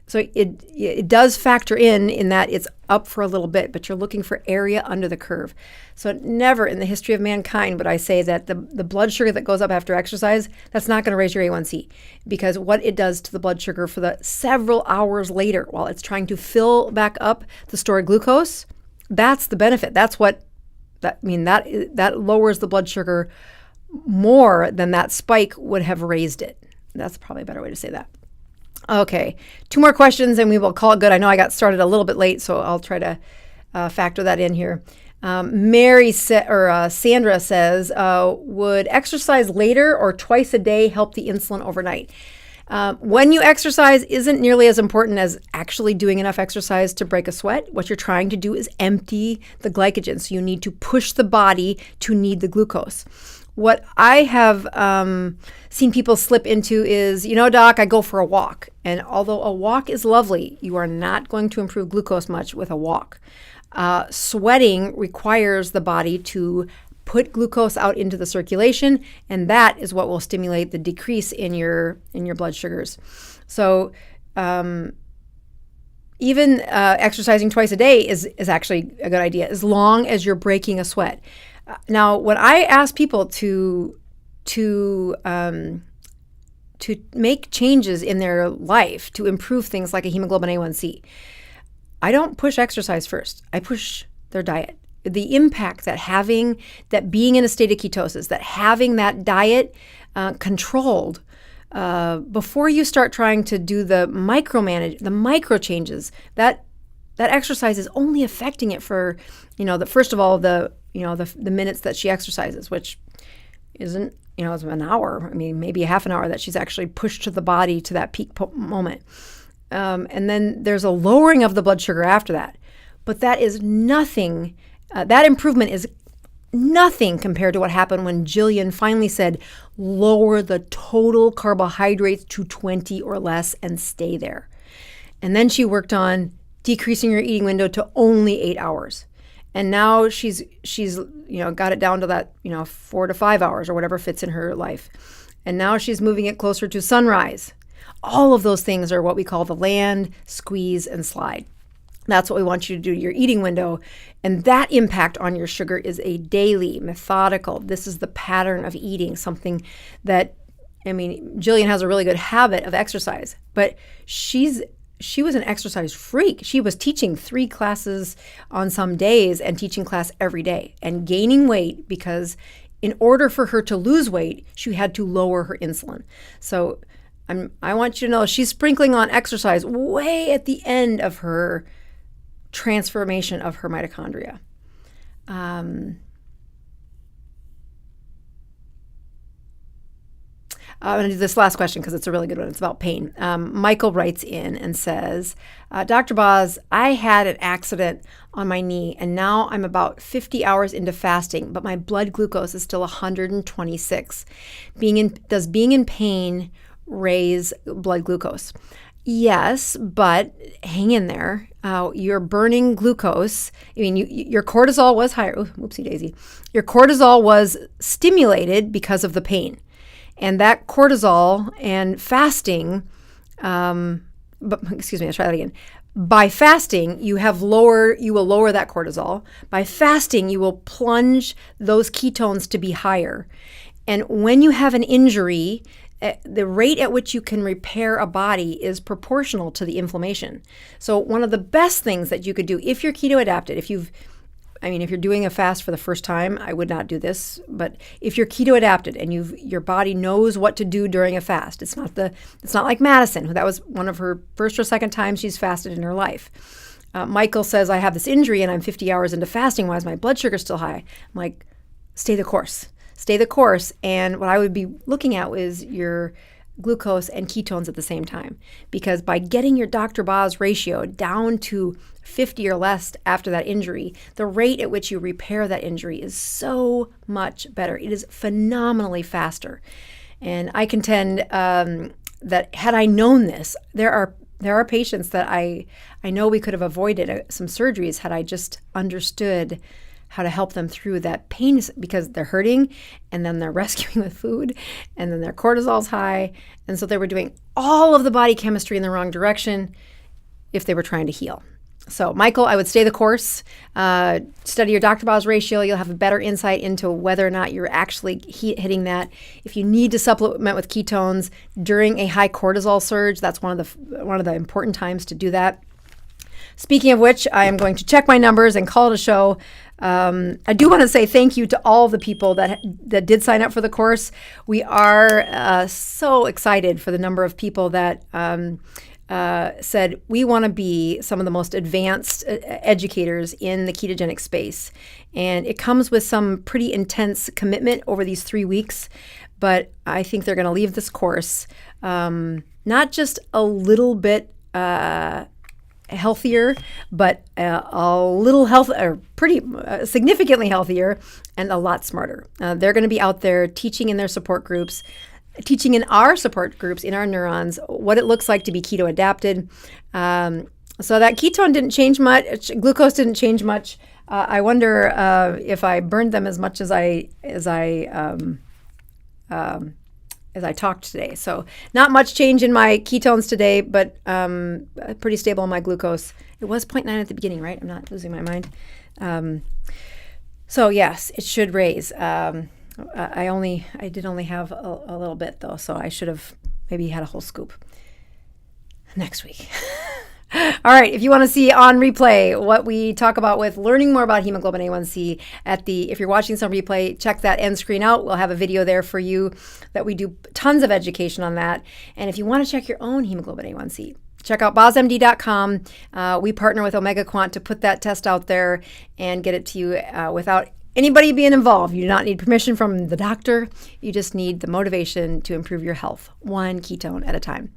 A: So it does factor in that it's up for a little bit, but you're looking for area under the curve. So never in the history of mankind would I say that the blood sugar that goes up after exercise, that's not going to raise your A1C, because what it does to the blood sugar for the several hours later while it's trying to fill back up the stored glucose, that's the benefit. That lowers the blood sugar more than that spike would have raised it. That's probably a better way to say that. Okay, 2 more questions and we will call it good. I know I got started a little bit late, so I'll try to factor that in here. Sandra says, would exercise later or twice a day help the insulin overnight? When you exercise isn't nearly as important as actually doing enough exercise to break a sweat. What you're trying to do is empty the glycogen. So you need to push the body to need the glucose. What I have seen people slip into is, doc, I go for a walk. And although a walk is lovely, you are not going to improve glucose much with a walk. Sweating requires the body to put glucose out into the circulation, and that is what will stimulate the decrease in your blood sugars. So even exercising twice a day is actually a good idea, as long as you're breaking a sweat. Now, when I ask people to make changes in their life to improve things like a hemoglobin A1C, I don't push exercise first. I push their diet. The impact that being in a state of ketosis, that having that diet controlled before you start trying to do the micro changes, that exercise is only affecting it for, first of all, the minutes that she exercises, which isn't, it's an hour. I mean, maybe a half an hour that she's actually pushed to the body to that peak moment. And then there's a lowering of the blood sugar after that. But that is nothing. That improvement is nothing compared to what happened when Jillian finally said, lower the total carbohydrates to 20 or less and stay there. And then she worked on decreasing her eating window to only 8 hours. And now she's got it down to that, 4 to 5 hours or whatever fits in her life. And now she's moving it closer to sunrise. All of those things are what we call the land, squeeze, and slide. That's what we want you to do to your eating window. And that impact on your sugar is a daily, methodical. This is the pattern of eating, something that, Jillian has a really good habit of exercise, but she was an exercise freak. She was teaching 3 classes on some days and teaching class every day and gaining weight because in order for her to lose weight, she had to lower her insulin. So I want you to know she's sprinkling on exercise way at the end of her transformation of her mitochondria. I'm going to do this last question because it's a really good one. It's about pain. Michael writes in and says, Dr. Boz, I had an accident on my knee and now I'm about 50 hours into fasting, but my blood glucose is still 126. Does being in pain raise blood glucose? Yes, but hang in there. You're burning glucose. Your cortisol was higher. Oh, whoopsie daisy. Your cortisol was stimulated because of the pain. And that cortisol and fasting, excuse me, I'll try that again. By fasting, you will lower that cortisol. By fasting, you will plunge those ketones to be higher. And when you have an injury, the rate at which you can repair a body is proportional to the inflammation. So one of the best things that you could do if you're keto adapted, if you're doing a fast for the first time, I would not do this. But if you're keto adapted and your body knows what to do during a fast, it's not like Maddison, who that was one of her first or second times she's fasted in her life. Michael says, I have this injury and I'm 50 hours into fasting. Why is my blood sugar still high? I'm like, stay the course. Stay the course. And what I would be looking at is your glucose and ketones at the same time. Because by getting your Dr. Boz ratio down to 50 or less after that injury, the rate at which you repair that injury is so much better. It is phenomenally faster. And I contend that had I known this, there are patients that I know we could have avoided some surgeries had I just understood how to help them through that pain, because they're hurting and then they're rescuing with food and then their cortisol's high. And so they were doing all of the body chemistry in the wrong direction if they were trying to heal. So Michael, I would stay the course, study your Dr. Boz ratio. You'll have a better insight into whether or not you're actually hitting that. If you need to supplement with ketones during a high cortisol surge, that's one of the important times to do that. Speaking of which, I am going to check my numbers and call it a show. I do want to say thank you to all the people that did sign up for the course. We are so excited for the number of people that said we want to be some of the most advanced educators in the ketogenic space. And it comes with some pretty intense commitment over these 3 weeks. But I think they're going to leave this course not just a little bit healthier, but a little pretty significantly healthier and a lot smarter. They're going to be out there teaching in their support groups, teaching in our support groups, in our neurons, what it looks like to be keto adapted. So that ketone didn't change much, glucose didn't change much. I wonder if I burned them as much as I talked today. So not much change in my ketones today, but pretty stable on my glucose. It was 0.9 at the beginning, right? I'm not losing my mind. So yes, it should raise. I did only have a little bit though, so I should have maybe had a whole scoop next week. All right, if you want to see on replay what we talk about with learning more about hemoglobin A1C if you're watching some replay, check that end screen out. We'll have a video there for you that we do tons of education on that. And if you want to check your own hemoglobin A1C, check out bozmd.com. We partner with Omega Quant to put that test out there and get it to you without anybody being involved. You do not need permission from the doctor. You just need the motivation to improve your health, one ketone at a time.